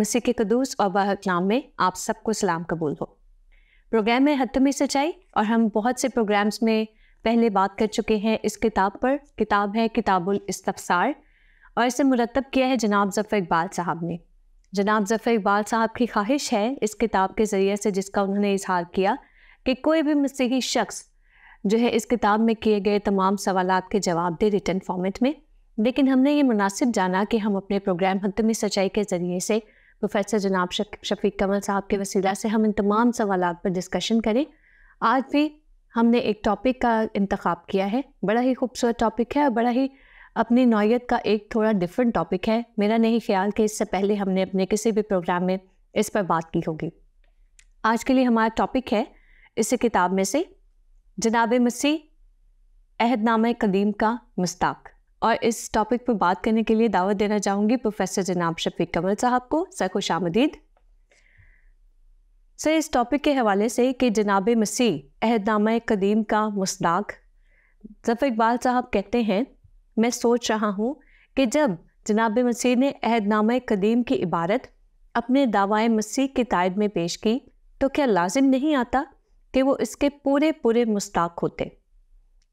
मसीह के क़ुदूस और बाहकलाम में आप सबको सलाम कबूल हो। प्रोग्राम में हत्तमी सच्चाई और हम बहुत से प्रोग्राम्स में पहले बात कर चुके हैं इस किताब पर। किताब है किताबुल इस्तफ़सार और इसे मुरतब किया है जनाब ज़फ़र इक़बाल साहब ने। जनाब ज़फ़र इक़बाल साहब की ख्वाहिश है इस किताब के ज़रिए से, जिसका उन्होंने इजहार किया कि कोई भी मसीही शख्स जो है इस किताब में किए गए तमाम सवालात के जवाब दे रिटन फॉर्मेट में। लेकिन हमने ये मुनासिब जाना कि हम अपने प्रोग्राम हत्तमी सच्चाई के ज़रिए से प्रोफेसर जनाब शफ़ीक कमल साहब के वसीला से हम इन तमाम सवालात पर डिस्कशन करें। आज भी हमने एक टॉपिक का इंतखाब किया है, बड़ा ही खूबसूरत टॉपिक है और बड़ा ही अपनी नौयत का एक थोड़ा डिफरेंट टॉपिक है। मेरा नहीं ख्याल कि इससे पहले हमने अपने किसी भी प्रोग्राम में इस पर बात की होगी। आज के लिए हमारा टॉपिक है इस किताब में से जनाब मसीह अहदनामा कदीम का मुस्ताक। और इस टॉपिक पर बात करने के लिए दावत देना चाहूँगी प्रोफेसर जनाब शफ़ीक कमल साहब को। सर खुशामदीद। सर, इस टॉपिक के हवाले से कि जनाब मसीह अहदनामा कदीम का मुस्ताक, ज़फ़र इक़बाल साहब कहते हैं, मैं सोच रहा हूँ कि जब जनाब मसीह ने अहदनामा कदीम की इबारत अपने दावाए मसीह की तायद में पेश की तो क्या लाजिम नहीं आता कि वो इसके पूरे पूरे मुस्ताक होते।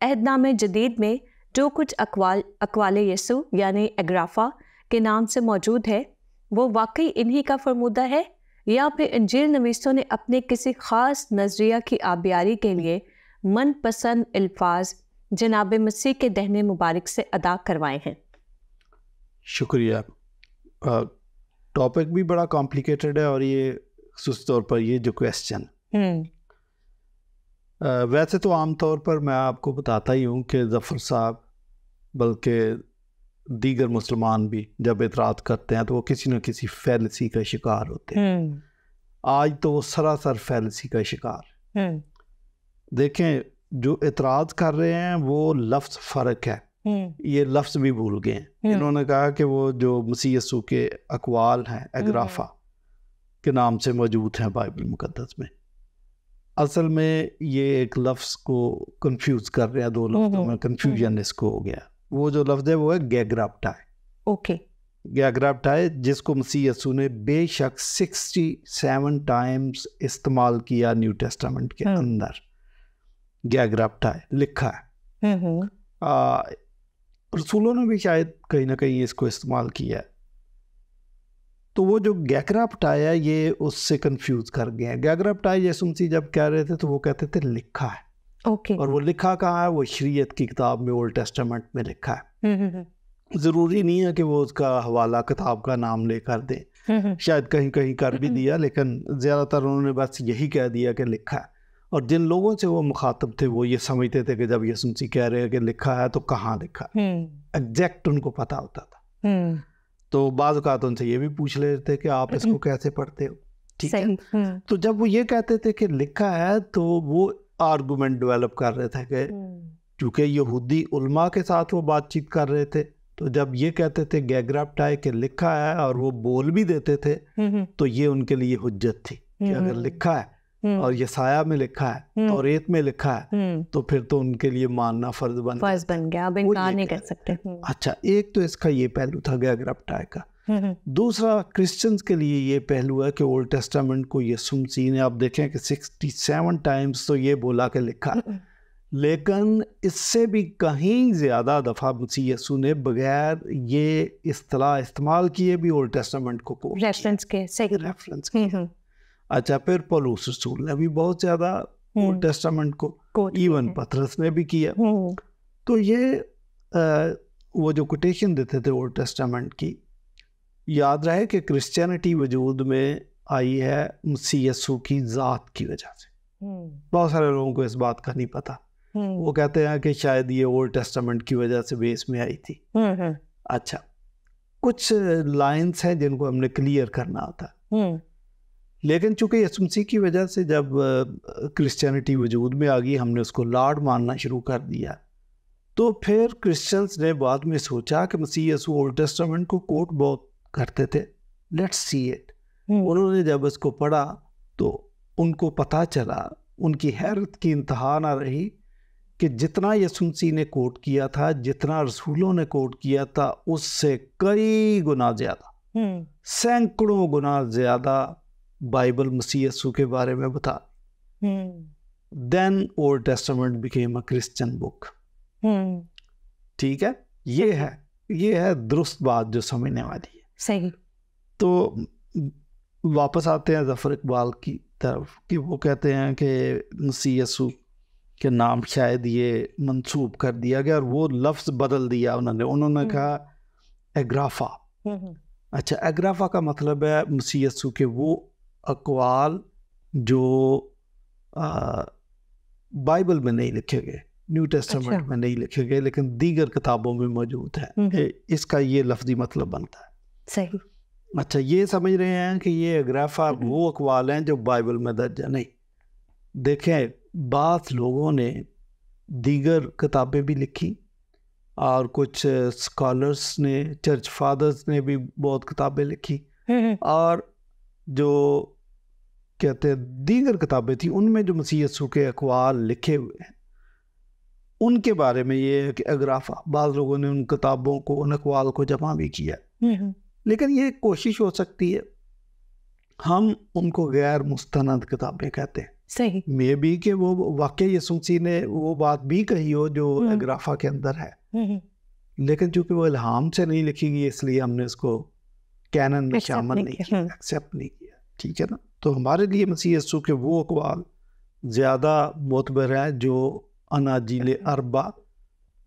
अहदनामा जदीद में जो कुछ अक़वाल यसू यानी एग्राफा के नाम से मौजूद है वो वाकई इन्हीं का फरमूदा है या फिर इंजील नवीसों ने अपने किसी ख़ास नज़रिया की आबियारी के लिए मनपसंद अल्फाज जनाब मसीह के दहने मुबारक से अदा करवाए हैं। शुक्रिया। टॉपिक भी बड़ा कॉम्प्लिकेटेड है और ये खास तौर पर ये जो क्वेश्चन वैसे तो आम तौर पर मैं आपको बताता ही हूँ कि ज़फ़र साहब बल्कि दीगर मुसलमान भी जब एतराज़ करते हैं तो वो किसी न किसी फैलसी का शिकार होते हैं। आज तो वो सरासर फैलसी का शिकार। देखें, जो एतराज़ कर रहे हैं वो लफ्ज़ फ़र्क है, ये लफ्ज़ भी भूल गए हैं। इन्होंने कहा कि वो जो मसीह यसू के अक़वाल हैं एग्राफा के नाम से मौजूद हैं बाइबल मुक़द्दस में, असल में ये एक लफ्ज़ को कंफ्यूज कर रहे हैं, दो लफ्ज़ों में कंफ्यूजन इसको हो गया। वो जो लफ्ज़ है वो है गैग्राप्टाई। ओके, गैग्राप्टाई जिसको मसीह यसू ने बेशक 67 टाइम्स इस्तेमाल किया न्यू टेस्टामेंट के अंदर। गैग्राप्टाई लिखा है, रसूलों ने भी शायद कहीं ना कहीं इसको इस्तेमाल किया है। तो वो जो गैग्राप्टाई है ये उससे कंफ्यूज कर गए हैं। गैग्राप्टाई यसू मसीह जब कह रहे थे तो वो कहते थे लिखा है। ओके। और वो लिखा कहाँ है? वो शरीयत की किताब में, ओल्ड टेस्टामेंट में लिखा है। ज़रूरी नहीं है कि वो उसका हवाला किताब का नाम लेकर दें, शायद कहीं कहीं कर भी दिया, लेकिन ज़्यादातर उन्होंने बस यही कह दिया कि लिखा है। और जिन लोगों से वो मुखातब थे वो ये समझते थे कि जब यसू मसीह कह रहे हैं कि लिखा है तो कहाँ लिखा है, एग्जैक्ट उनको पता होता था। तो बाज़ औक़ात उनसे ये भी पूछ लेते थे कि आप इसको कैसे पढ़ते हो, ठीक है। तो जब वो ये कहते थे कि लिखा है तो वो आर्गूमेंट डेवलप कर रहे थे कि चूँकि यहूदी उलमा के साथ वो बातचीत कर रहे थे, तो जब ये कहते थे गैग्राप्टाई के लिखा है और वो बोल भी देते थे तो ये उनके लिए हुज्जत थी कि अगर लिखा है और यसाया में लिखा है, तौरेत में लिखा है, तो फिर तो उनके लिए मानना फ़र्ज बन गया, अब इनकार नहीं कर सकते। अच्छा, एक तो इसका ये पहलू था गैग्राप्टाई का। दूसरा, क्रिश्चियंस के लिए ये पहलू है कि ओल्ड टेस्टामेंट को यसू मसीह ने, आप देखें कि 67 टाइम्स तो ये बोला कि लिखा है, लेकिन इससे भी कहीं ज़्यादा दफ़ा मसीह यसू ने बगैर ये इस्तिलाह इस्तेमाल किए भी ओल्ड टेस्टामेंट को रेफरेंस के, सही रेफरेंस के। अच्छा, फिर पौलुस रसूल ने भी बहुत ज़्यादा ओल्ड टेस्टामेंट को, इवन पतरस ने भी किया। तो ये वो जो कोटेशन देते थे ओल्ड टेस्टामेंट की, याद रहे कि क्रिश्चियनिटी वजूद में आई है मसीह यसू की ज़ात की वजह से। बहुत सारे लोगों को इस बात का नहीं पता। वो कहते हैं कि शायद ये ओल्ड टेस्टामेंट की वजह से बेस में आई थी। अच्छा, कुछ लाइन्स हैं जिनको हमने क्लियर करना होता है, लेकिन चूंकि यसू मसीह की वजह से जब क्रिश्चियनिटी वजूद में आ गई, हमने उसको लॉर्ड मानना शुरू कर दिया, तो फिर क्रिश्चियंस ने बाद में सोचा कि मसीह यसू ओल्ड टेस्टामेंट को कोट बहुत करते थे, लेट्स सी इट। उन्होंने जब इसको पढ़ा तो उनको पता चला, उनकी हैरत की इंतहा ना रही कि जितना यसू मसीह ने कोट किया था, जितना रसूलों ने कोट किया था, उससे कई गुना ज़्यादा सैकड़ों गुना ज्यादा बाइबल मसीह यीशु के बारे में बता। Then Old Testament became a Christian book. ठीक है, ये है दुरुस्त बात जो समझने वाली है। सही। तो वापस आते हैं जफर इकबाल की तरफ कि वो कहते हैं कि मसीह यीशु के नाम शायद ये मंसूब कर दिया गया और वो लफ्ज़ बदल दिया उन्होंने कहा एग्राफा। अच्छा, एग्राफा का मतलब है मसीह यीशु के वो अक़वाल जो बाइबल में नहीं लिखे गए, न्यू टेस्टामेंट में नहीं लिखे गए, लेकिन दीगर किताबों में मौजूद है। इसका ये लफ्ज़ी मतलब बनता है। सही। अच्छा, ये समझ रहे हैं कि ये एग्राफा वो अक़वाल हैं जो बाइबल में दर्ज है? नहीं। देखें, बात लोगों ने दीगर किताबें भी लिखी और कुछ स्कॉलर्स ने, चर्च फादर्स ने भी बहुत किताबें लिखी, और जो कहते हैं दीगर किताबें थी उनमें जो मसीह यीशु के अक़वाल लिखे हुए हैं उनके बारे में ये है कि एग्राफा, बाज़ लोगों ने उन किताबों को, उन अक़वाल को जमा भी किया। लेकिन ये कोशिश हो सकती है हम उनको गैर मुस्तनद किताबें कहते हैं। सही। मे बी कि वो वाकई यीशु मसीह ने वो बात भी कही हो जो एग्राफा के अंदर है, लेकिन चूंकि वो इल्हाम से नहीं लिखी गई इसलिए हमने उसको कैनन में शामिल नहीं किया, एक्सेप्ट नहीं किया। ठीक है ना? तो हमारे लिए मसीह यीशु के वो अक़वाल ज़्यादा मोतबर है जो अनाजील अरबा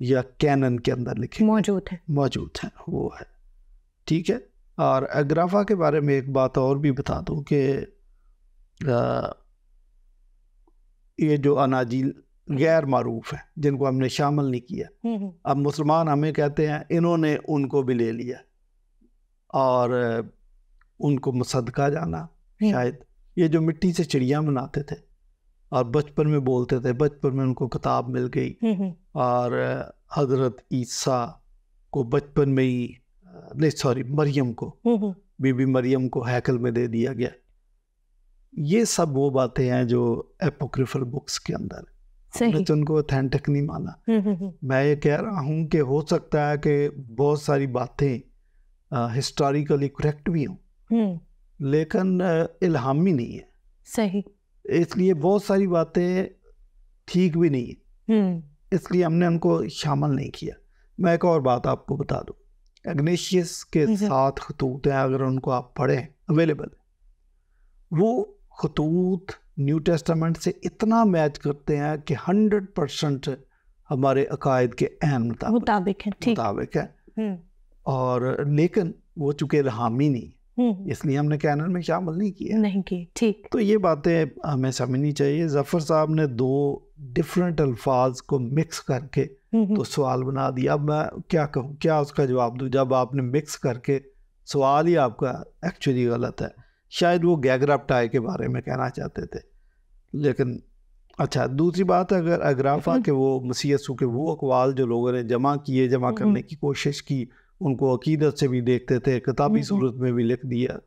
या कैनन के अंदर लिखे मौजूद हैं, वो है। ठीक है। और एग्राफा के बारे में एक बात और भी बता दूं कि ये जो अनाजील गैर मारूफ है जिनको हमने शामिल नहीं किया, अब मुसलमान हमें कहते हैं इन्होंने उनको भी ले लिया और उनको मुसद्दका जाना। शायद ये जो मिट्टी से चिड़िया बनाते थे और बचपन में बोलते थे, बचपन में उनको किताब मिल गई और हजरत ईसा को बचपन में ही, नहीं सॉरी, मरियम को, बीबी मरियम को हैकल में दे दिया गया। ये सब वो बातें हैं जो एपोक्रिफल बुक्स के अंदर, हमने तो उनको ऑथेंटिक नहीं माना। मैं ये कह रहा हूँ कि हो सकता है कि बहुत सारी बातें हिस्टोरिकली करेक्ट भी हों, लेकिन इल्हामी नहीं है। सही। इसलिए बहुत सारी बातें ठीक भी नहीं है, इसलिए हमने उनको शामिल नहीं किया। मैं एक और बात आपको बता दूं, इग्नेशियस के 7 खतूत हैं, अगर उनको आप पढ़ें, अवेलेबल, वो खतूत न्यू टेस्टामेंट से इतना मैच करते हैं कि 100% हमारे अकायद के ऐन मुताबिक है। और लेकिन वो चूँकि इल्हामी नहीं, इसलिए हमने कैनन में शामिल नहीं किए। ठीक। तो ये बातें हमें समझनी चाहिए। जफर साहब ने 2 डिफरेंट अल्फाज को मिक्स करके तो सवाल बना दिया। अब मैं क्या कहूँ, क्या उसका जवाब दूँ जब आपने मिक्स करके, सवाल ही आपका एक्चुअली गलत है। शायद वो गैगराप्टाई के बारे में कहना चाहते थे, लेकिन अच्छा, दूसरी बात, अगर अग्राफा के वो मसीह यीशु के वो अक़वाल जो लोगों ने जमा करने की कोशिश की, उनको अकीदत से भी देखते थे, किताबी सूरत में भी लिख दिया,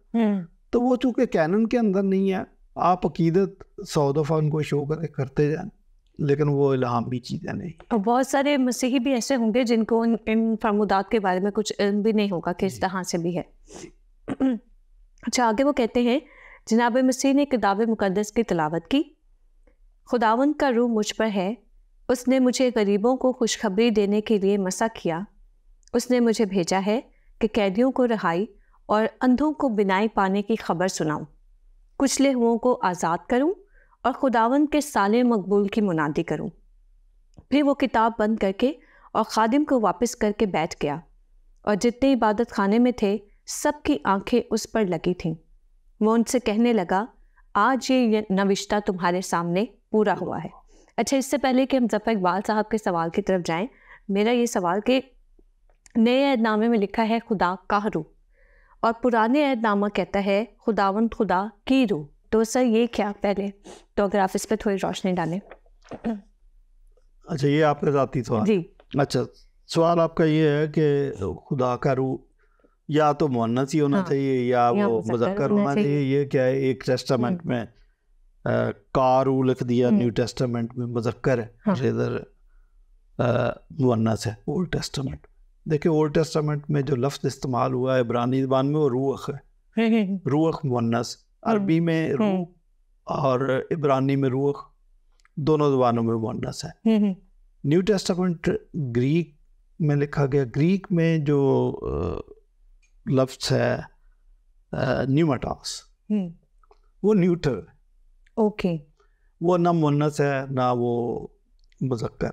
तो वो चूँकि कैनन के अंदर नहीं है, आप अकीदत 100 दफ़ा उनको शो करते जाएं, लेकिन वो इल्हामी चीज़ें नहीं। और बहुत सारे मसीही भी ऐसे होंगे जिनको इन फरमुदात के बारे में कुछ इल्म भी नहीं होगा कि इस तरह से भी है। अच्छा, आगे वो कहते हैं, जनाब मसीह ने किताब मुक़द्दस की तिलावत की। खुदावंद का रूह मुझ पर है, उसने मुझे गरीबों को खुशखबरी देने के लिए मसा किया। उसने मुझे भेजा है कि कैदियों को रिहाई और अंधों को बिनाई पाने की खबर सुनाऊं, कुचले हुओं को आज़ाद करूं और खुदावंद के साले मकबूल की मुनादी करूं। फिर वो किताब बंद करके और खादिम को वापस करके बैठ गया, और जितने इबादत खाने में थे सबकी आंखें उस पर लगी थीं। वो उनसे कहने लगा, आज ये नविश्ता तुम्हारे सामने पूरा हुआ है। अच्छा, इससे पहले कि हम जफ़र इकबाल साहब के सवाल की तरफ जाएं, मेरा ये सवाल कि नए अहदनामे में लिखा है खुदा का रूह, और पुराने अहदनामा कहता है खुदावंद खुदा की रूह, तो सर ये क्या? पहले तो अगर आप इस पर थोड़ी रोशनी डालें। अच्छा, ये आपका ज़ाती सवाल जी। अच्छा, सवाल आपका ये है कि खुदा का रूह या तो मुअन्नस ही होना चाहिए या वो मुज़क्कर होना चाहिए। ये क्या है, एक टेस्टामेंट में का रूह लिख दिया, न्यू टेस्टामेंट में मुज़क्कर है, इधर मुअन्नस है ओल्ड टेस्टामेंट। देखिए ओल्ड टेस्टामेंट में जो लफ्ज़ इस्तेमाल हुआ है इब्रानी ज़बान में वो रूह है, रूह मुअन्नस, अरबी में रूह और इब्रानी में रूह, दोनों ज़बानों में मुअन्नस है। न्यू टेस्टामेंट ग्रीक में लिखा गया, ग्रीक में जो लफ्ज़ है न्यूमाटॉस, वो न्यूटर, ओके, वो ना मुअन्नस है ना वो मुज़क्कर।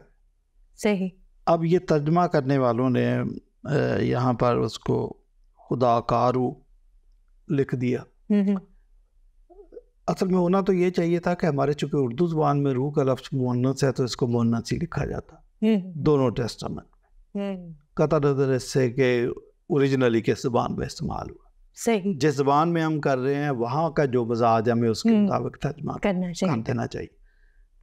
सही। अब ये तर्जमा करने वालों ने यहाँ पर उसको खुदाकारू लिख दिया। असल में होना तो ये चाहिए था कि हमारे चूँकि उर्दू ज़बान में रूह का लफ्ज़ मुअन्नस है तो इसको मुअन्नस ही लिखा जाता दोनों टेस्टामेंट में, कतई नज़र इससे कि ओरिजिनली किस ज़बान में इस्तेमाल हुआ। सही। जिस ज़बान में हम कर रहे हैं वहाँ का जो मजाज हमें उसके मुताबिक तर्जमा करना चाहिए, देना चाहिए।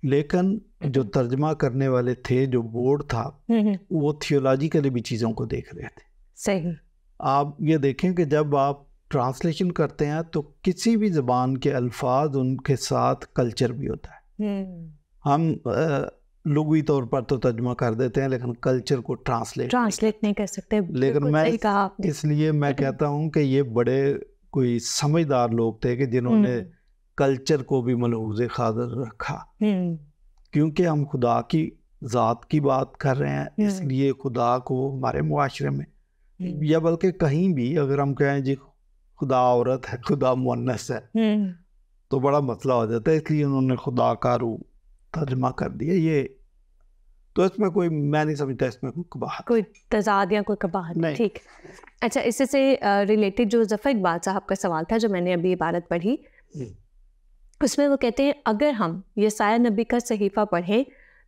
लेकिन जो तर्जमा करने वाले थे, जो बोर्ड था, वो थियोलॉजिकली भी चीज़ों को देख रहे थे। सही। आप ये देखें कि जब आप ट्रांसलेशन करते हैं तो किसी भी ज़बान के अल्फाज उनके साथ कल्चर भी होता है। हम लुग़वी तौर पर तो तर्जमा कर देते हैं लेकिन कल्चर को ट्रांसलेट नहीं कर सकते। लेकिन मैं इसलिए मैं कहता हूँ कि ये बड़े कोई समझदार लोग थे कि जिन्होंने कल्चर को भी मलहूज़े खातिर रखा, क्योंकि हम खुदा की ज़ात की बात कर रहे हैं, इसलिए खुदा को हमारे मुआशरे में या बल्कि कहीं भी अगर हम कहें जी खुदा औरत है, खुदा मुअन्नस है, तो बड़ा मसला हो जाता है। इसलिए उन्होंने खुदा कारू तर्जमा कर दिया। ये तो इसमें कोई, मैं नहीं समझता इसमें कोई कबाहत, कोई तजाद या कोई कबाहत नहीं। ठीक। अच्छा, इससे से रिलेटेड जो ज़फ़र इकबाल साहब का सवाल था जो मैंने अभी इबारत पढ़ी, उसमें वो कहते हैं अगर हम यसाया नबी का सहीफ़ा पढ़ें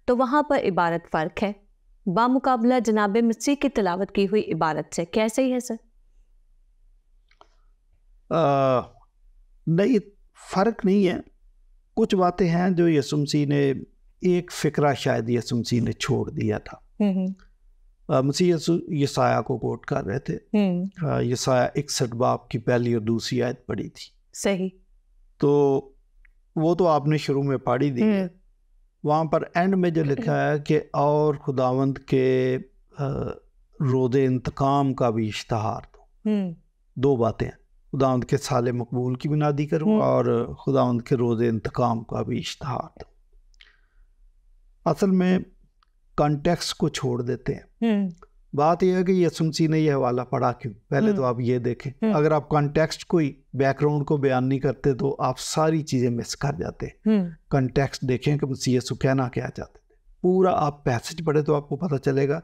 तो वहाँ पर इबारत फ़र्क है बामुकाबला जनाब मसीह की तिलावत की हुई इबारत से। क्या सही है सर? नहीं, फ़र्क नहीं है। कुछ बातें हैं जो यसु मसीह ने, एक फ़िक्रा शायद यसु मसीह ने छोड़ दिया था। मसीह यसाया को कोट कर रहे थे, यसाया 61 बाब की पहली और दूसरी आयत पढ़ी थी। सही। तो वो तो आपने शुरू में पढ़ी दी है। वहाँ पर एंड में जो लिखा है कि और खुदावंद के रोज़े इंतकाम का भी इश्तहार दो। दो बातें, खुदावंद के साले मकबूल की मुनादी करूँ और खुदावंद के रोज़े इंतकाम का भी इश्तहार दो। असल में कॉन्टेक्स्ट को छोड़ देते हैं। बात यह है कि यसु मसीह ने यह हवाला पढ़ा क्यों, पहले तो आप ये देखें। अगर आप कॉन्टेक्स्ट कोई बैकग्राउंड को बयान नहीं करते तो आप सारी चीज़ें मिस कर जाते हैं। कॉन्टेक्स्ट देखें कि मसीह यसु कहना क्या चाहते थे। पूरा आप पैसेज पढ़े तो आपको पता चलेगा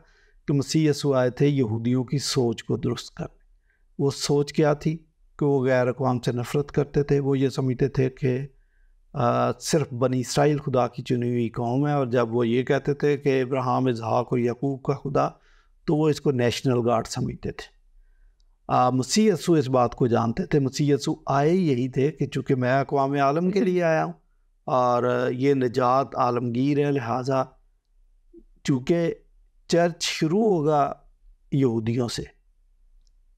कि मसीह यसु आए थे यहूदियों की सोच को दुरुस्त करने। वो सोच क्या थी कि वो गैर अक़वाम से नफ़रत करते थे। वो ये समझते थे कि सिर्फ बनी इसराइल खुदा की चुनी हुई कौम है, और जब वो ये कहते थे कि इब्राहिम, इसहाक और याकूब का खुदा, तो वो इसको नेशनल गार्ड समझते थे। मसीह यसु इस बात को जानते थे। मसीह यसु आए यही थे कि चूँकि मैं अक़वाम आलम के लिए आया हूँ और ये निजात आलमगीर है, लिहाजा चूँकि चर्च शुरू होगा यहूदियों से,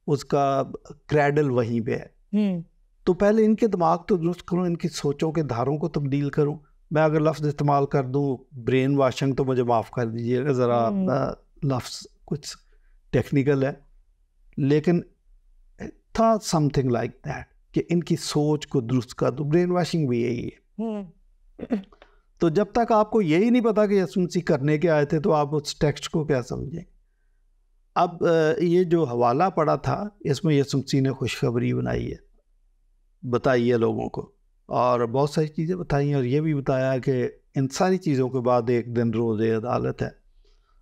उसका क्रैडल वहीं पे है, तो पहले इनके दिमाग तो दुरुस्त करूँ, इनकी सोचों के धारों को तब्दील करूँ। मैं अगर लफ्ज़ इस्तेमाल कर दूँ ब्रेन वाशिंग तो मुझे माफ़ कर दीजिएगा, ज़रा लफ्ज़ कुछ टेक्निकल है, लेकिन था समथिंग लाइक दैट कि इनकी सोच को दुरुस्त कर दो। ब्रेन वाशिंग भी यही है। तो जब तक आपको यही नहीं पता कि यसु मसीह करने के आए थे तो आप उस टेक्स्ट को क्या समझें। अब ये जो हवाला पड़ा था इसमें यसु मसीह ने खुशखबरी बनाई है, बताई है लोगों को, और बहुत सारी चीज़ें बताई हैं, और ये भी बताया कि इन सारी चीज़ों के बाद एक दिन रोज़े अदालत है,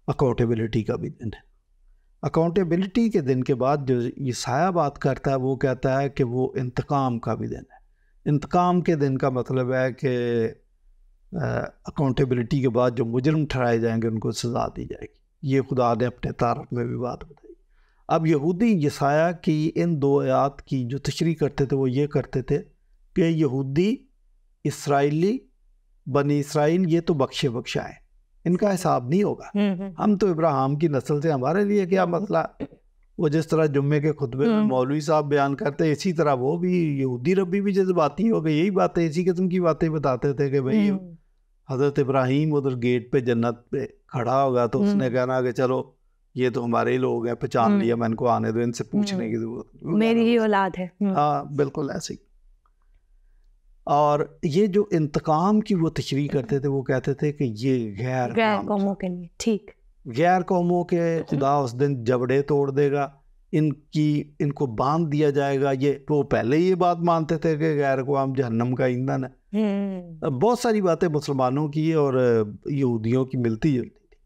अकाउंटेबिलिटी का भी दिन है। अकाउंटेबिलिटी के दिन के बाद जो यसाया बात करता है वो कहता है कि वो इंतकाम का भी दिन है। इंतकाम के दिन का मतलब है कि अकाउंटेबिलिटी के बाद जो मुजरिम ठहराए जाएंगे उनको सज़ा दी जाएगी। ये खुदा ने अपने तारफ़ में भी बात बताई। अब यहूदी यसाया की इन दो आयात की जो तशरीह करते थे वो ये करते थे कि यहूदी, इसराइली, बनी इसराइल ये तो बख्शे बख्शाएँ, इनका हिसाब नहीं होगा। हम तो इब्राहिम की नस्ल से, हमारे लिए क्या मसला। वो जिस तरह जुम्मे के खुतबे में मौलवी साहब बयान करते इसी तरह वो भी यहूदी रब्बी भी जज्बाती हो गए, यही बातें, इसी किस्म की बातें बताते थे कि भाई हज़रत इब्राहिम उधर गेट पे जन्नत पे खड़ा होगा तो उसने कहना कि चलो ये तो हमारे ही लोग हैं, पहचान लिया, मैं इनको आने दो, इनसे पूछने की जरूरत, मेरी ही औलाद है। हाँ बिल्कुल ऐसे ही। और ये जो इंतकाम की वो तशरीह करते थे, वो कहते थे कि ये गैर कौमों के लिए, ठीक, गैर कौमों के खुदा उस दिन जबड़े तोड़ देगा, इनको बांध दिया जाएगा। ये वो पहले ही ये बात मानते थे कि गैर कौम जहन्नम का ईंधन है। बहुत सारी बातें मुसलमानों की और यहूदियों की मिलती जुलती थी।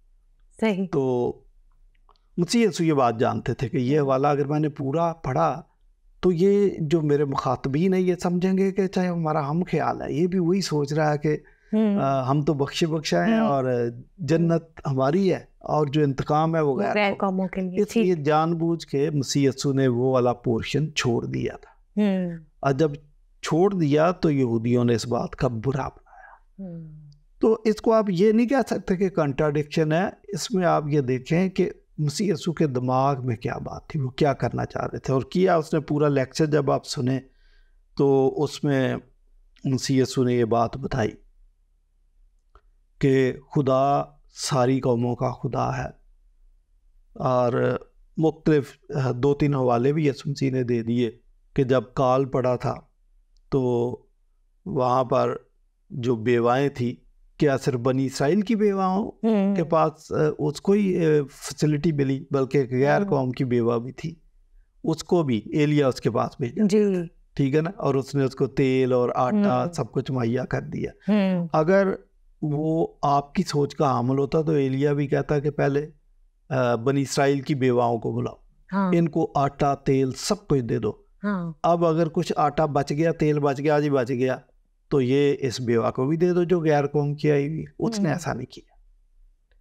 सही। तो मुझसे ये बात जानते थे कि ये हवाला अगर मैंने पूरा पढ़ा तो ये जो मेरे मुखातबीन है ये समझेंगे कि चाहे हमारा हम ख्याल है, ये भी वही सोच रहा है कि हम तो बख्शा हैं और जन्नत हमारी है और जो इंतकाम है वो गैर कौमों के लिए। इसलिए जानबूझ के मसीह यस्सु ने वो वाला पोर्शन छोड़ दिया था। और जब छोड़ दिया तो यहूदियों ने इस बात का बुरा बनाया। तो इसको आप ये नहीं कह सकते कि कंट्राडिक्शन है, इसमें आप ये देखें कि मसीह यस्सु के दिमाग में क्या बात थी, वो क्या करना चाह रहे थे। और किया उसने पूरा लेक्चर जब आप सुने तो उसमें मसीह यस्सु ने ये बात बताई कि खुदा सारी कौमों का खुदा है। और मुख्तलिफ 2-3 हवाले भी यीशु मसीह ने दे दिए कि जब काल पड़ा था तो वहाँ पर जो बेवाएं थी, क्या सिर्फ बनी इसराइल की बेवाओं के पास उसको ही फैसिलिटी मिली, बल्कि गैर कौम की बेवा भी थी, उसको भी एलिया उसके पास भेजा, ठीक है ना, और उसने उसको तेल और आटा सब कुछ मुहैया कर दिया। अगर वो आपकी सोच का हामिल होता तो एलिया भी कहता कि पहले बनी इसराइल की बेवाओं को बुलाओ, इनको आटा तेल सब कुछ दे दो। अब अगर कुछ आटा बच गया, तेल बच गया, आज ही बच गया, तो ये इस बेवा को भी दे दो जो गैर कौम की आई हुई। उसने ऐसा नहीं किया,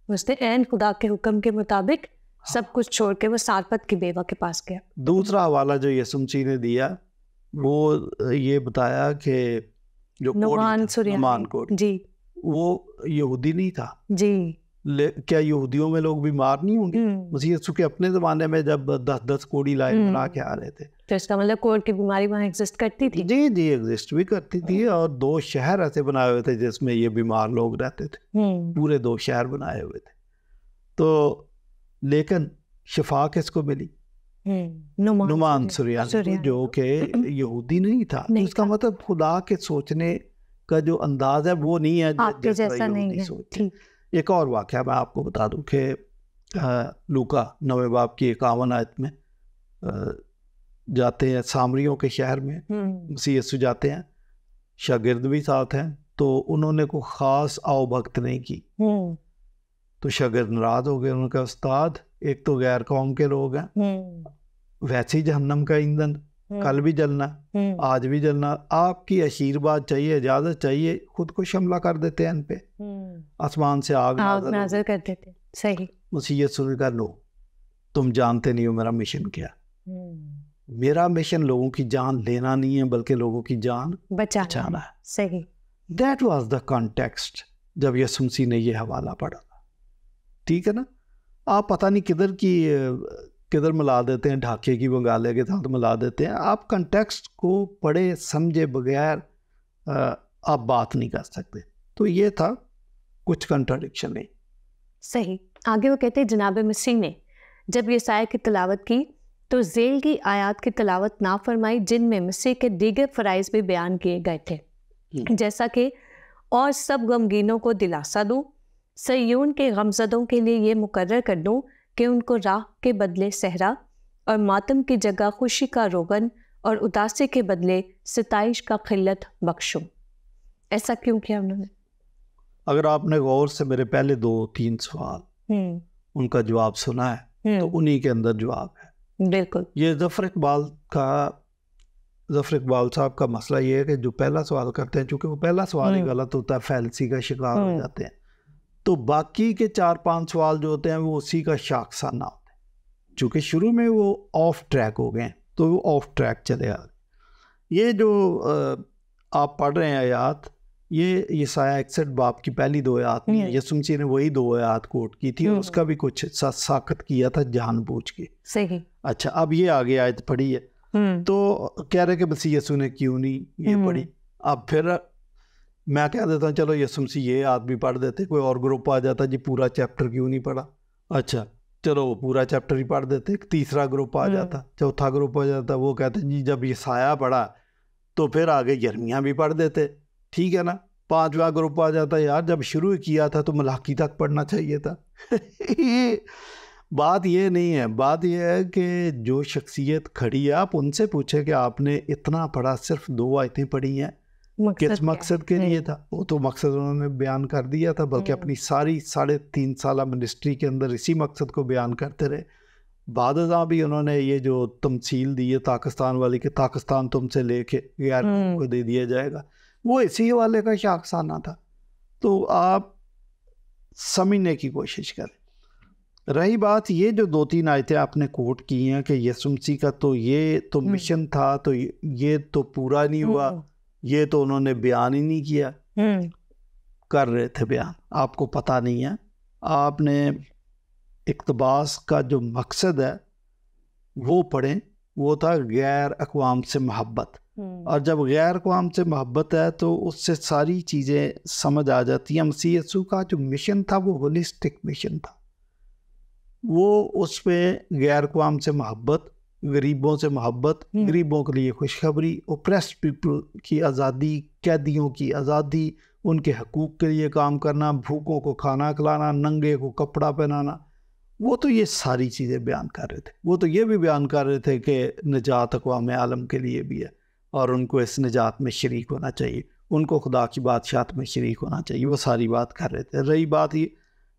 उसने ऐन खुदा के हुक्म के मुताबिक सब कुछ छोड़ के वो सारपत की बेवा के पास गया। दूसरा हवाला जो यीशु मसीह ने दिया वो ये बताया कि जो नुमान कोढ़ी जी, वो यहूदी नहीं था जी। क्या यहूदियों में लोग बीमार नहीं होंगे? मसीह यीशु के अपने ज़माने में जब 10-10 कोढ़ी लाइन बना के आ रहे थे, तो इसका मतलब कोढ़ की बीमारी वहाँ एग्जिस्ट करती थी। जी जी, एग्जिस्ट भी करती थी। और 2 शहर ऐसे बनाए हुए थे जिसमें ये बीमार लोग रहते थे, पूरे 2 शहर बनाए हुए थे। तो लेकिन शिफा किसको मिली? नुमान सुरयानी, जो कि यहूदी नहीं था। तो इसका मतलब खुदा के सोचने का जो अंदाज है वो नहीं है आपके जैसा नहीं है। एक और वाक़या मैं आपको बता दूं कि लूका 9 बाब की 51 आयत में जाते हैं सामरियों के शहर में, मसीह यीशु जाते हैं, शागिर्द भी साथ हैं, तो उन्होंने कोई ख़ास आओ भक्त नहीं की। तो शागिर्द नाराज हो गए, उन्होंने कहा उस्ताद एक तो गैर कौम के लोग हैं, वैसे ही जहन्नम का ईंधन कल भी जलना, आज भी जलना, आपकी आशीर्वाद चाहिए, इजाजत चाहिए, खुद को शमला कर देते हैं इन पे, आसमान से आग नाज़िल कर देते। सही। मसीह यीशु ने कहा लो, तुम जानते नहीं हो मेरा मिशन क्या। मेरा मिशन लोगों की जान लेना नहीं है, बल्कि लोगों की जान बचाना है। सही। दैट वाज द कॉन्टेक्स्ट जब यीशु मसीह ने ये हवाला पढ़ा था, ठीक है ना। आप पता नहीं किधर मिला देते हैं, ढाके की बंगाले के साथ मिला देते हैं। आप कंटेक्स्ट को पढ़े समझे बगैर आप बात नहीं कर सकते। तो ये था, कुछ कंट्राडिक्शन नहीं। सही। आगे वो कहते हैं जनाब मसीह ने जब यसाया की तिलावत की तो ज़ेल की आयत की तिलावत ना फरमाई जिनमें मसीह के दीगर फ़राइज़ भी बयान किए गए थे, जैसा कि और सब गमगीनों को दिलासा दूँ, सय्यून के गमज़दों के लिए ये मुकर्रर कर दूँ कि उनको राह के बदले सहरा और मातम की जगह खुशी का रोगन और उदासी के बदले सिताइश का खिल्लत बख्शूं। ऐसा क्यों किया उन्होंने? अगर आपने गौर से मेरे पहले 2-3 सवाल उनका जवाब सुना है तो उन्हीं के अंदर जवाब है। बिल्कुल। ये ज़फ़र इक़बाल साहब का मसला ये है कि जो पहला सवाल करते हैं, चूँकि वो पहला सवाल ही गलत होता है, फैलसी का शिकार हो जाते हैं, तो बाकी के 4-5 सवाल जो होते हैं वो उसी का शाखसाना होता है। चूँकि शुरू में वो ऑफ ट्रैक हो गए तो वो ऑफ ट्रैक चले आ गए। ये जो आप पढ़ रहे हैं आयात, ये यसाया 61 बाब की पहली 2 आयत नहीं है, यीशु मसीह ने वही 2 आयत कोट की थी और उसका भी कुछ साखत किया था जानबूझ के। सही। अच्छा, अब ये आगे आयत पढ़ी है तो कह रहे कि मसीह यीशु ने क्यों नहीं ये पढ़ी। अब फिर मैं कह देता हूँ चलो यीशु मसीह ये आयत भी पढ़ देते, कोई और ग्रुप आ जाता जी पूरा चैप्टर क्यों नहीं पढ़ा। अच्छा, चलो वो पूरा चैप्टर ही पढ़ देते, तीसरा ग्रुप आ जाता, चौथा ग्रुप आ जाता, वो कहते जी जब ये साया पढ़ा तो फिर आगे यिर्मयाह भी पढ़ देते, ठीक है ना। पांचवा ग्रुप आ जाता, यार जब शुरू किया था तो मलाकी तक पढ़ना चाहिए था। बात ये नहीं है, बात ये है कि जो शख्सियत खड़ी है आप उनसे पूछे कि आपने इतना पढ़ा, सिर्फ 2 आयतें पढ़ी हैं, किस मकसद के लिए था? वो तो मकसद उन्होंने बयान कर दिया था, बल्कि अपनी सारी 3.5 साल मिनिस्ट्री के अंदर इसी मकसद को बयान करते रहे। बाद भी उन्होंने ये जो तमसील दी है पाकिस्तान वाली कि पाकिस्तान तुमसे लेके गैर को दे दिया जाएगा, वो इसी हवाले का शाखसाना था। तो आप समझने की कोशिश करें। रही बात ये जो 2-3 आयतें आपने कोट की हैं कि यीशु मसीह का तो ये तो मिशन था, तो ये तो पूरा नहीं हुआ, ये तो उन्होंने बयान ही नहीं किया। कर रहे थे बयान, आपको पता नहीं है। आपने इक़्तिबास का जो मकसद है वो पढ़ें, वो था गैर अक़वाम से मोहब्बत। और जब गैर अक़वाम से मोहब्बत है तो उससे सारी चीज़ें समझ आ जाती हैं। मसीह यीशु का जो मिशन था वो होलिस्टिक मिशन था, वो उसमें गैर अक़वाम से मोहब्बत, गरीबों से मोहब्बत, गरीबों के लिए खुशखबरी, ओप्रेस्ड पीपल की आज़ादी, कैदियों की आज़ादी, उनके हकूक़ के लिए काम करना, भूखों को खाना खिलाना, नंगे को कपड़ा पहनाना, वो तो ये सारी चीज़ें बयान कर रहे थे। वो तो ये भी बयान कर रहे थे कि निजात अक़वाम आलम के लिए भी है और उनको इस निजात में शरीक होना चाहिए, उनको खुदा की बादशाहत में शरीक होना चाहिए, वो सारी बात कर रहे थे। रही बात ये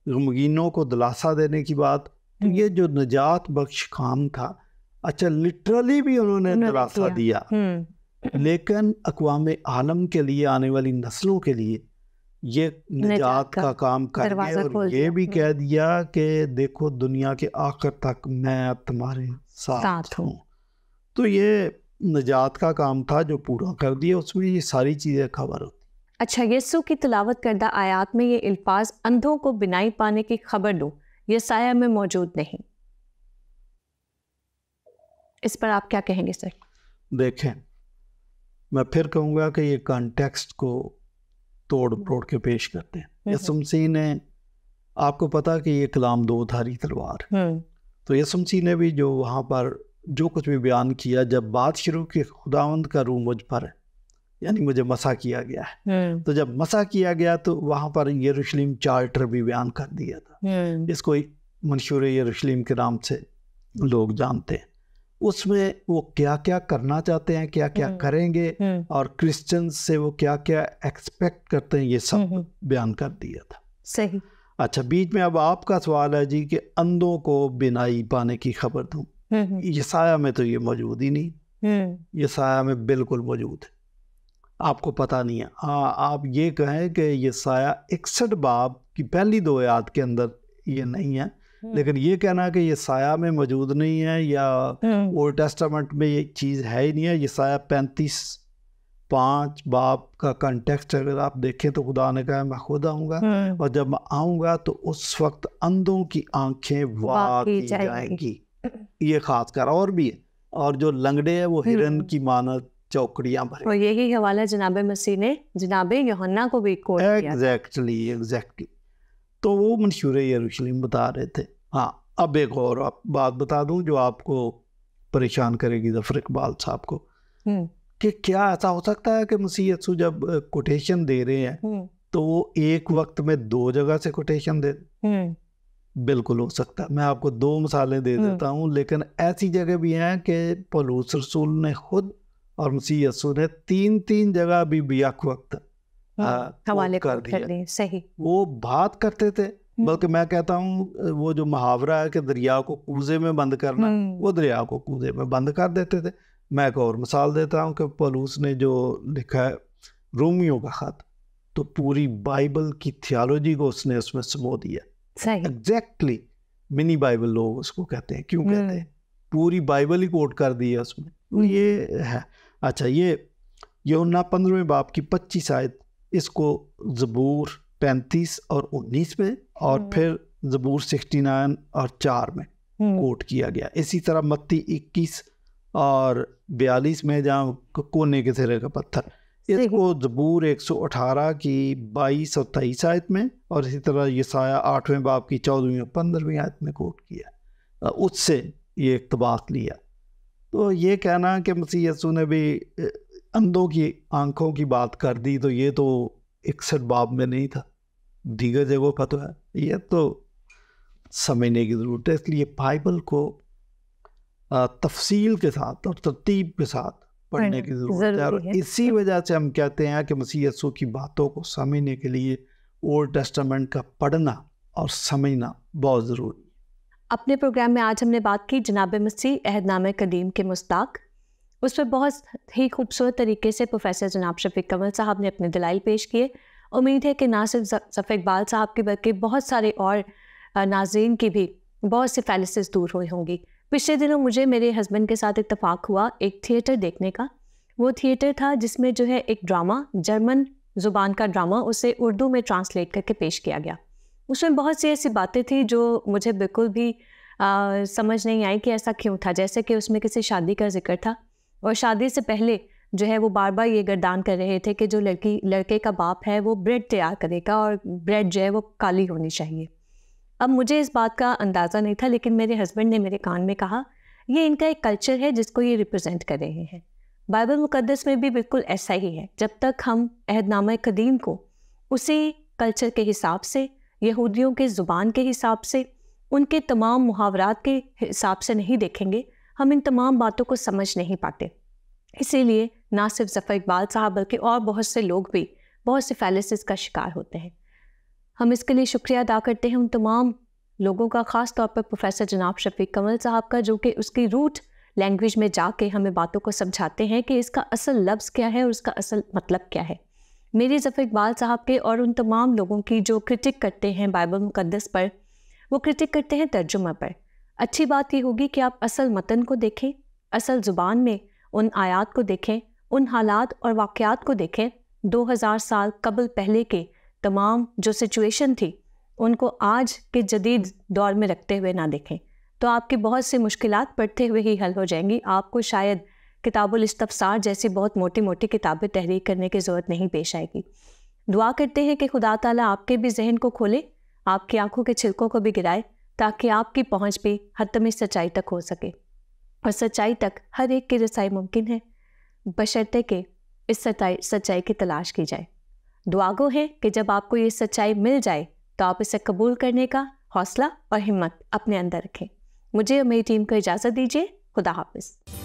गमगीनों को दिलासा देने की बात, तो ये जो निजात बख्श काम था, अच्छा लिटरली भी उन्होंने दिलासा दिया, लेकिन अक़वाम आलम के लिए, आने वाली नस्लों के लिए ये निजात का काम करके, और ये भी कह दिया कि देखो दुनिया के आखिर तक मैं तुम्हारे साथ हूँ। तो ये निजात का काम था जो पूरा कर दिया, उसमें ये सारी चीज़ें खबर होती। अच्छा, यीशु की तिलावत करदा आयात में ये अल्फाज अंधों को बिनाई पाने की खबर दो, ये साया में मौजूद नहीं, इस पर आप क्या कहेंगे सर? देखें, मैं फिर कहूँगा कि ये कॉन्टेक्स्ट को तोड़ मरोड़ के पेश करते हैं। यीशु मसीह ने, आपको पता कि ये कलाम 2 धारी तलवार, तो यीशु मसीह ने भी जो वहाँ पर जो कुछ भी बयान किया, जब बात शुरू की खुदावंद का रूह मुझ पर है, यानी मुझे मसा किया गया है, तो जब मसा किया गया तो वहाँ पर यरूशलेम चार्टर भी बयान कर दिया था, जिसको मंशूर यरूशलेम के नाम से लोग जानते हैं। उसमें वो क्या क्या करना चाहते हैं, क्या क्या करेंगे, और क्रिश्चियंस से वो क्या क्या एक्सपेक्ट करते हैं, ये सब बयान कर दिया था। सही। अच्छा, बीच में अब आपका सवाल है जी कि अंधों को बिनाई पाने की खबर दूं। यसाया में तो ये मौजूद ही नहीं, यसाया में बिल्कुल मौजूद है, आपको पता नहीं है। हाँ, आप ये कहें कि यसाया 61 बाब की पहली 2 आयत के अंदर ये नहीं है, लेकिन ये कहना कि ये साया में मौजूद नहीं है या ओल्ड टेस्टामेंट में ये चीज़ है ही नहीं है। ये साया 35:5 बाब का कंटेक्स्ट अगर आप देखें तो खुदा ने कहा मैं खुद आऊँगा, और जब मैं आऊँगा तो उस वक्त अंधों की आंखें वाक की जाएंगी। ये खास कर और भी है, और जो लंगड़े हैं वो हिरन की मानद चौकड़ियाँ भरे। और यही हवाला जनाब मसीह ने जनाब यूहन्ना को भी कोट किया। एग्जैक्टली। तो वो मंशूर यरूशलेम बता रहे थे। हाँ, अब एक और आप बात बता दूं जो आपको परेशान करेगी ज़फ़र इकबाल साहब को, कि क्या ऐसा हो सकता है कि मसीह यीशु जब कोटेशन दे रहे हैं तो वो एक वक्त में 2 जगह से कोटेशन दे? बिल्कुल हो सकता है। मैं आपको 2 मिसालें दे देता हूँ, लेकिन ऐसी जगह भी हैं कि पौलुस रसूल ने खुद और मसीह यीशु ने 3-3 जगह भी बियाक वक्त हवाले कर दिया। सही, वो बात करते थे। बल्कि मैं कहता हूँ वो जो मुहावरा है कि दरिया को कूजे में बंद करना, वो दरिया को कूजे में बंद कर देते थे। मैं एक और मिसाल देता हूँ कि पौलुस ने जो लिखा है रोमियो का खत, तो पूरी बाइबल की थियोलॉजी को उसने उसमें समो दिया। एग्जैक्टली मिनी बाइबल लोग उसको कहते हैं। क्यों कहते हैं? पूरी बाइबल ही कोट कर दी है उसमें, तो ये है। अच्छा, ये यूहन्ना 15वें बाब की 25 आयत, इसको ज़बूर 35 और 19 में, और फिर ज़बूर 69 और 4 में कोट किया गया। इसी तरह मत्ती 21 और 42 में, जहाँ कोने के सिरे का पत्थर, इसको ज़बूर 118 की 22 और 23 आयत में, और इसी तरह यसाया 8वें बाब की 14वीं और 15वीं आयत में कोट किया, उससे ये इक़्तिबास लिया। तो ये कहना कि मसीह यीशु ने भी अंधों की आंखों की बात कर दी, तो ये तो 61 बाब में नहीं था, दीगर जगहों पर तो है। ये तो समझने की ज़रूरत है। इसलिए बाइबल को तफसील के साथ और तरतीब के साथ पढ़ने की ज़रूरत है, और इसी वजह से हम कहते हैं कि मसीह यीशु की बातों को समझने के लिए ओल्ड टेस्टामेंट का पढ़ना और समझना बहुत ज़रूरी है। अपने प्रोग्राम में आज हमने बात की जनाब मसीह अहदनामे कदीम के मुस्ताक। उस पर बहुत ही खूबसूरत तरीके से प्रोफेसर जनाब शफीक कमल साहब ने अपने दलाइल पेश किए। उम्मीद है कि ना सिर्फ ज़फ़र इक़बाल साहब की बल्कि बहुत सारे और नाज़रीन की भी बहुत सी फैलिसिस दूर हुई होंगी। पिछले दिनों मुझे मेरे हस्बैंड के साथ इत्तफाक हुआ एक थिएटर देखने का। वो थिएटर था जिसमें जो है एक ड्रामा, जर्मन ज़ुबान का ड्रामा, उसे उर्दू में ट्रांसलेट करके पेश किया गया। उसमें बहुत सी ऐसी बातें थी जो मुझे बिल्कुल भी समझ नहीं आई कि ऐसा क्यों था। जैसे कि उसमें किसी शादी का जिक्र था, और शादी से पहले जो है वो बार बार ये गर्दान कर रहे थे कि जो लड़के का बाप है वो ब्रेड तैयार करेगा और ब्रेड जो है वो काली होनी चाहिए। अब मुझे इस बात का अंदाज़ा नहीं था, लेकिन मेरे हस्बैंड ने मेरे कान में कहा ये इनका एक कल्चर है जिसको ये रिप्रेजेंट कर रहे हैं। बाइबल मुकद्दस में भी बिल्कुल ऐसा ही है। जब तक हम अहदनामा कदीम को उसी कल्चर के हिसाब से, यहूदियों के ज़ुबान के हिसाब से, उनके तमाम मुहावरात के हिसाब से नहीं देखेंगे, हम इन तमाम बातों को समझ नहीं पाते। इसीलिए ना सिर्फ ज़फ़र इक़बाल साहब बल्कि और बहुत से लोग भी बहुत से फैलिसिस का शिकार होते हैं। हम इसके लिए शुक्रिया अदा करते हैं उन तमाम लोगों का, ख़ास तौर पर प्रोफेसर जनाब शफीक कमल साहब का, जो कि उसकी रूट लैंग्वेज में जाके हमें बातों को समझाते हैं कि इसका असल लफ्ज़ क्या है और उसका असल मतलब क्या है। मेरे ज़फ़र इक़बाल साहब के और उन तमाम लोगों की जो क्रिटिक करते हैं बाइबल मुकद्दस पर, वो क्रिटिक करते हैं तर्जुमा पर। अच्छी बात ये होगी कि आप असल मतन को देखें, असल ज़ुबान में उन आयात को देखें, उन हालात और वाक़यात को देखें। 2000 साल कबल पहले के तमाम जो सिचुएशन थी उनको आज के जदीद दौर में रखते हुए ना देखें, तो आपकी बहुत सी मुश्किलात पढ़ते हुए ही हल हो जाएंगी। आपको शायद किताबुल इस्तफ़सार जैसी बहुत मोटी मोटी किताबें तहरीर करने की ज़रूरत नहीं पेश आएगी। दुआ करते हैं कि खुदा ताला आपके भी जहन को खोले, आपकी आंखों के छिलकों को भी गिराए, ताकि आपकी पहुँच भी हतमी सच्चाई तक हो सके। और सच्चाई तक हर एक की रसाई मुमकिन है, बशर्ते कि इस सच्चाई की तलाश की जाए। दुआ गो है कि जब आपको ये सच्चाई मिल जाए तो आप इसे कबूल करने का हौसला और हिम्मत अपने अंदर रखें। मुझे और मेरी टीम को इजाज़त दीजिए। खुदा हाफिज़।